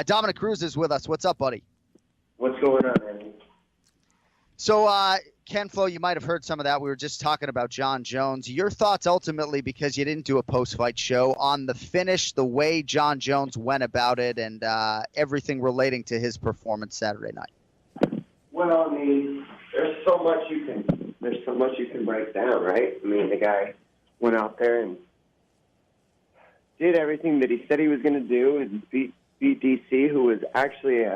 Domick Cruz is with us. What's up, buddy? What's going on, Andy? So, Ken Flo, you might have heard some of that. We were just talking about Jon Jones. Your thoughts ultimately, because you didn't do a post-fight show, on the finish, the way Jon Jones went about it, and everything relating to his performance Saturday night. Well, I mean, there's so much you can break down, right? I mean, the guy went out there and did everything that he said he was going to do and beat DC, who was actually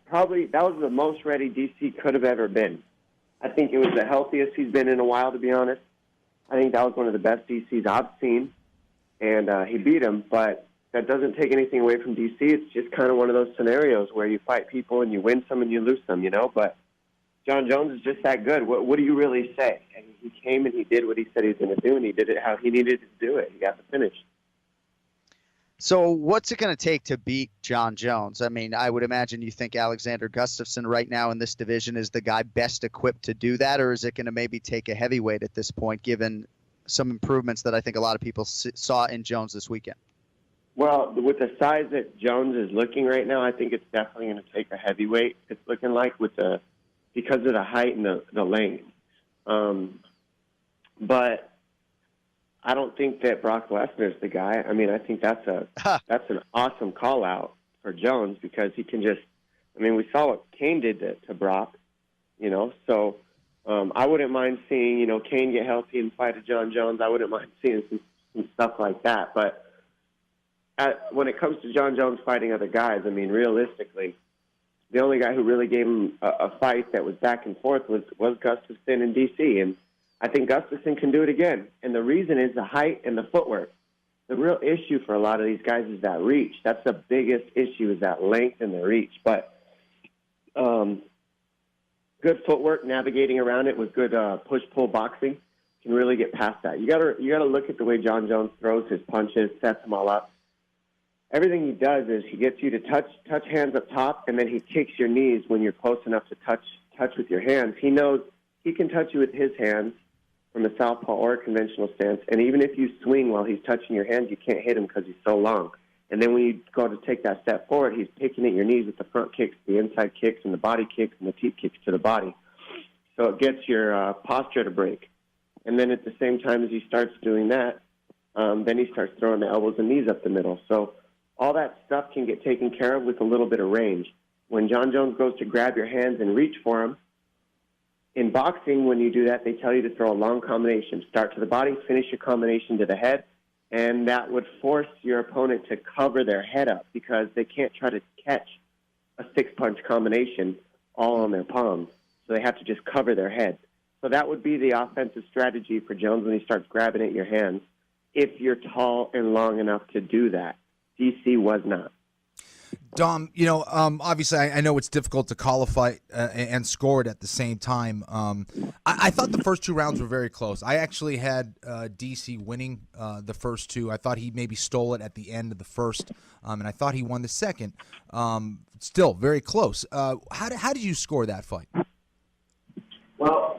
probably that was the most ready DC could have ever been. I think it was the healthiest he's been in a while, to be honest. I think that was one of the best DCs I've seen, and he beat him. But that doesn't take anything away from DC. It's just kind of one of those scenarios where you fight people and you win some and you lose some, But Jon Jones is just that good. What do you really say? And he came and he did what he said he was going to do, and he did it how he needed to do it. He got the finish. So what's it going to take to beat Jon Jones? I mean, I would imagine you think Alexander Gustafsson right now in this division is the guy best equipped to do that, or is it going to maybe take a heavyweight at this point, given some improvements that I think a lot of people saw in Jones this weekend? Well, with the size that Jones is looking right now, I think it's definitely going to take a heavyweight. It's looking like because of the height and the length. But I don't think that Brock Lesnar is the guy. I mean, I think that's an awesome call out for Jones because he can just. I mean, we saw what Kane did to Brock, So I wouldn't mind seeing Kane get healthy and fight a Jon Jones. I wouldn't mind seeing some stuff like that. But when it comes to Jon Jones fighting other guys, I mean, realistically, the only guy who really gave him a fight that was back and forth was Gustafsson in DC, and I think Gustafsson can do it again. And the reason is the height and the footwork. The real issue for a lot of these guys is that reach. That's the biggest issue, is that length and the reach. But good footwork, navigating around it with good push-pull boxing can really get past that. You gotta look at the way Jon Jones throws his punches, sets them all up. Everything he does is he gets you to touch hands up top, and then he kicks your knees when you're close enough to touch with your hands. He knows he can touch you with his hands from a southpaw or a conventional stance, and even if you swing while he's touching your hands, you can't hit him because he's so long. And then when you go to take that step forward, he's picking at your knees with the front kicks, the inside kicks, and the body kicks, and the teep kicks to the body. So it gets your posture to break. And then at the same time as he starts doing that, then he starts throwing the elbows and knees up the middle. So all that stuff can get taken care of with a little bit of range. When Jon Jones goes to grab your hands and reach for him, in boxing, when you do that, they tell you to throw a long combination. Start to the body, finish your combination to the head, and that would force your opponent to cover their head up because they can't try to catch a six-punch combination all on their palms. So they have to just cover their head. So that would be the offensive strategy for Jones when he starts grabbing at your hands, if you're tall and long enough to do that. DC was not. Dom, obviously I know it's difficult to call a fight and score it at the same time. I thought the first two rounds were very close. I actually had DC winning the first two. I thought he maybe stole it at the end of the first, and I thought he won the second. Still very close. How did you score that fight? Well,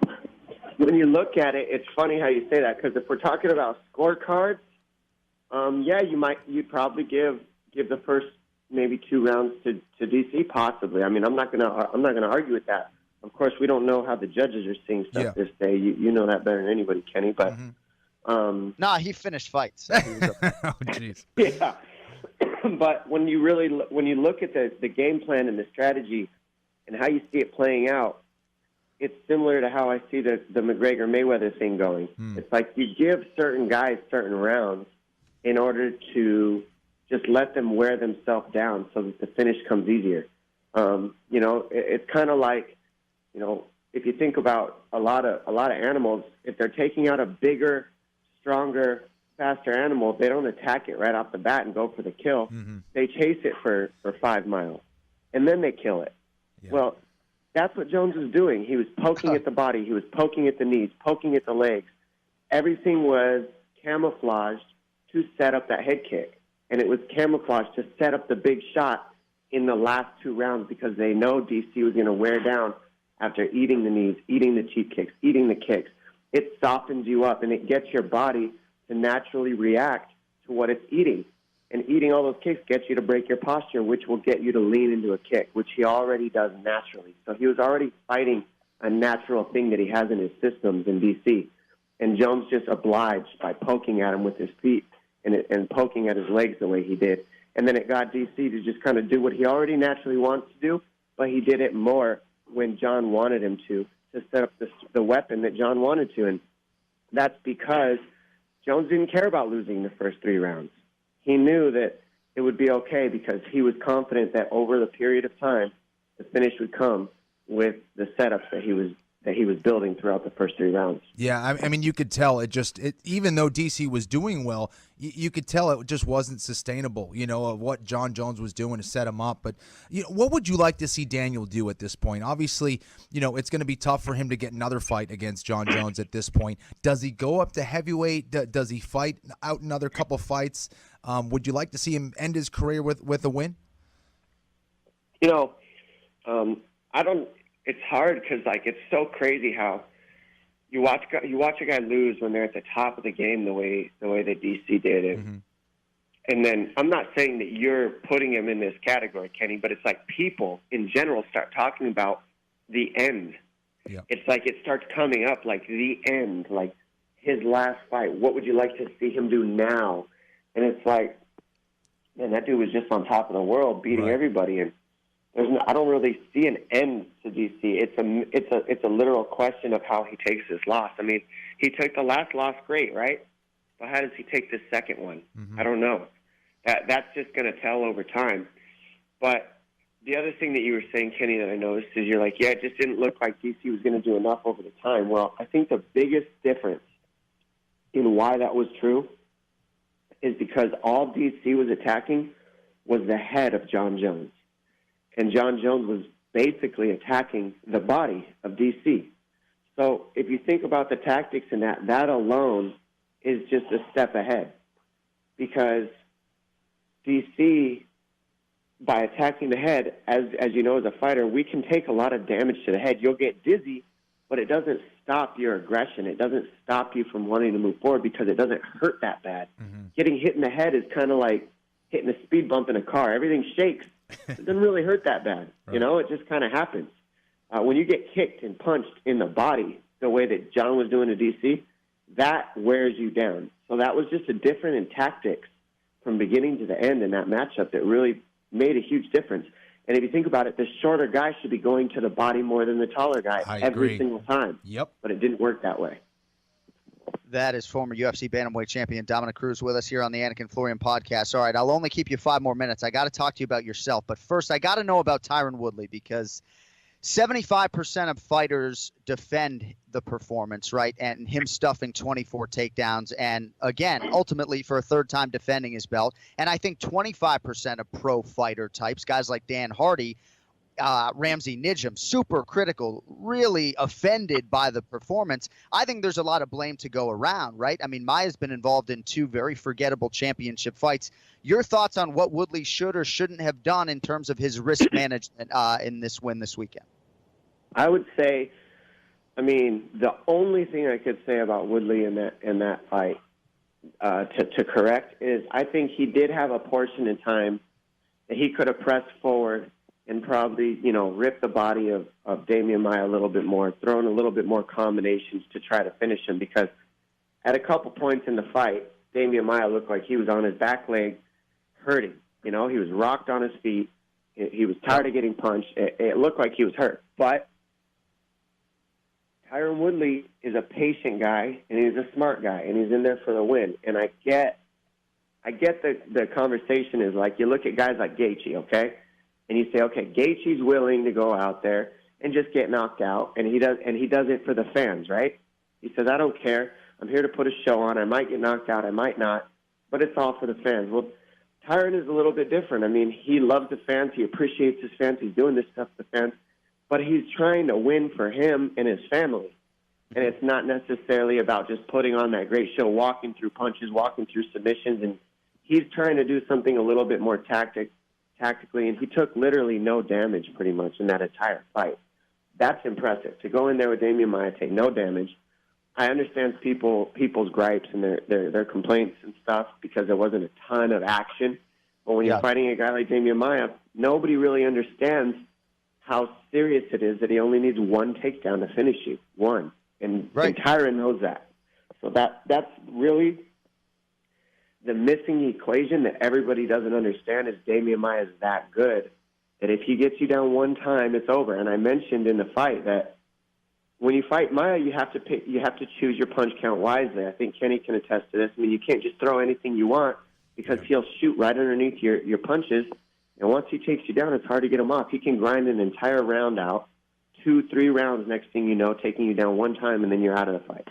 when you look at it, it's funny how you say that, because if we're talking about scorecards, you'd probably give the first maybe two rounds to DC, possibly. I mean, I'm not gonna argue with that. Of course, we don't know how the judges are seeing stuff this day. You know that better than anybody, Kenny. But he finished fights. So he was Oh, jeez. Yeah, but when you look at the game plan and the strategy and how you see it playing out, it's similar to how I see the McGregor-Mayweather thing going. It's like you give certain guys certain rounds in order to just let them wear themselves down so that the finish comes easier. It's kind of like, if you think about a lot of animals, if they're taking out a bigger, stronger, faster animal, they don't attack it right off the bat and go for the kill. Mm-hmm. They chase it for 5 miles, and then they kill it. Yeah. Well, that's what Jones was doing. He was poking at the body. He was poking at the knees, poking at the legs. Everything was camouflaged to set up that head kick. And it was camouflaged to set up the big shot in the last 2 rounds because they know DC was going to wear down after eating the knees, eating the cheap kicks, eating the kicks. It softens you up, and it gets your body to naturally react to what it's eating. And eating all those kicks gets you to break your posture, which will get you to lean into a kick, which he already does naturally. So he was already fighting a natural thing that he has in his systems in DC. And Jones just obliged by poking at him with his feet and poking at his legs the way he did. And then it got DC to just kind of do what he already naturally wants to do, but he did it more when John wanted him to set up the weapon that John wanted to. And that's because Jones didn't care about losing the first 3 rounds. He knew that it would be okay because he was confident that over the period of time, the finish would come with the setups that he was building throughout the first 3 rounds. Yeah, I mean, you could tell even though DC was doing well, you could tell it just wasn't sustainable, of what John Jones was doing to set him up. But, what would you like to see Daniel do at this point? Obviously, it's going to be tough for him to get another fight against John Jones at this point. Does he go up to heavyweight? Does he fight out another couple fights? Would you like to see him end his career with a win? I don't. It's hard because it's so crazy how you watch a guy lose when they're at the top of the game the way that DC did it. Mm-hmm. And then I'm not saying that you're putting him in this category, Kenny, but it's like people in general start talking about the end. Yeah. It's like it starts coming up like the end, like his last fight. What would you like to see him do now? And it's like, man, that dude was just on top of the world, beating everybody, and I don't really see an end to DC. It's a literal question of how he takes his loss. I mean, he took the last loss great, right? But how does he take this second one? Mm-hmm. I don't know. That's just going to tell over time. But the other thing that you were saying, Kenny, that I noticed is you're like, yeah, it just didn't look like DC was going to do enough over the time. Well, I think the biggest difference in why that was true is because all DC was attacking was the head of John Jones. And John Jones was basically attacking the body of DC. So if you think about the tactics in that alone is just a step ahead. Because DC, by attacking the head, as you know as a fighter, we can take a lot of damage to the head. You'll get dizzy, but it doesn't stop your aggression. It doesn't stop you from wanting to move forward because it doesn't hurt that bad. Mm-hmm. Getting hit in the head is kind of like hitting a speed bump in a car. Everything shakes. It doesn't really hurt that bad. Right. It just kind of happens. When you get kicked and punched in the body the way that John was doing to DC, that wears you down. So that was just a difference in tactics from beginning to the end in that matchup that really made a huge difference. And if you think about it, the shorter guy should be going to the body more than the taller guy every single time. Yep. But it didn't work that way. That is former UFC bantamweight champion Domick Cruz with us here on the Anakin Florian podcast. All right, I'll only keep you 5 more minutes. I got to talk to you about yourself. But first, I got to know about Tyron Woodley because 75% of fighters defend the performance, right? And him stuffing 24 takedowns. And again, ultimately for a 3rd time defending his belt. And I think 25% of pro fighter types, guys like Dan Hardy, Ramsey Nijam, super critical, really offended by the performance. I think there's a lot of blame to go around, right? I mean, Maya's been involved in 2 very forgettable championship fights. Your thoughts on what Woodley should or shouldn't have done in terms of his risk management in this win this weekend? I would say, the only thing I could say about Woodley in that fight to correct is I think he did have a portion in time that he could have pressed forward and probably, rip the body of Damian Maia a little bit more, thrown a little bit more combinations to try to finish him because at a couple points in the fight, Damian Maia looked like he was on his back leg hurting. He was rocked on his feet. He was tired of getting punched. It looked like he was hurt. But Tyron Woodley is a patient guy, and he's a smart guy, and he's in there for the win. And I get the conversation is like you look at guys like Gaethje, okay? And you say, okay, Gaethje's willing to go out there and just get knocked out, and he does it for the fans, right? He says, I don't care. I'm here to put a show on. I might get knocked out. I might not, but it's all for the fans. Well, Tyron is a little bit different. He loves the fans. He appreciates his fans. He's doing this stuff for the fans, but he's trying to win for him and his family. And it's not necessarily about just putting on that great show, walking through punches, walking through submissions, and he's trying to do something a little bit more tactically, and he took literally no damage pretty much in that entire fight. That's impressive. To go in there with Damian Maia, take no damage, I understand people's gripes and their complaints and stuff because there wasn't a ton of action. But when you're fighting a guy like Damian Maia, nobody really understands how serious it is that he only needs one takedown to finish you. One. And Tyron knows that. So that's really the missing equation that everybody doesn't understand is Damian Maia is that good that if he gets you down one time, it's over. And I mentioned in the fight that when you fight Maia, you have to choose your punch count wisely. I think Kenny can attest to this. I mean, you can't just throw anything you want because he'll shoot right underneath your punches. And once he takes you down, it's hard to get him off. He can grind an entire round out, 2-3 rounds next thing you know, taking you down one time, and then you're out of the fight.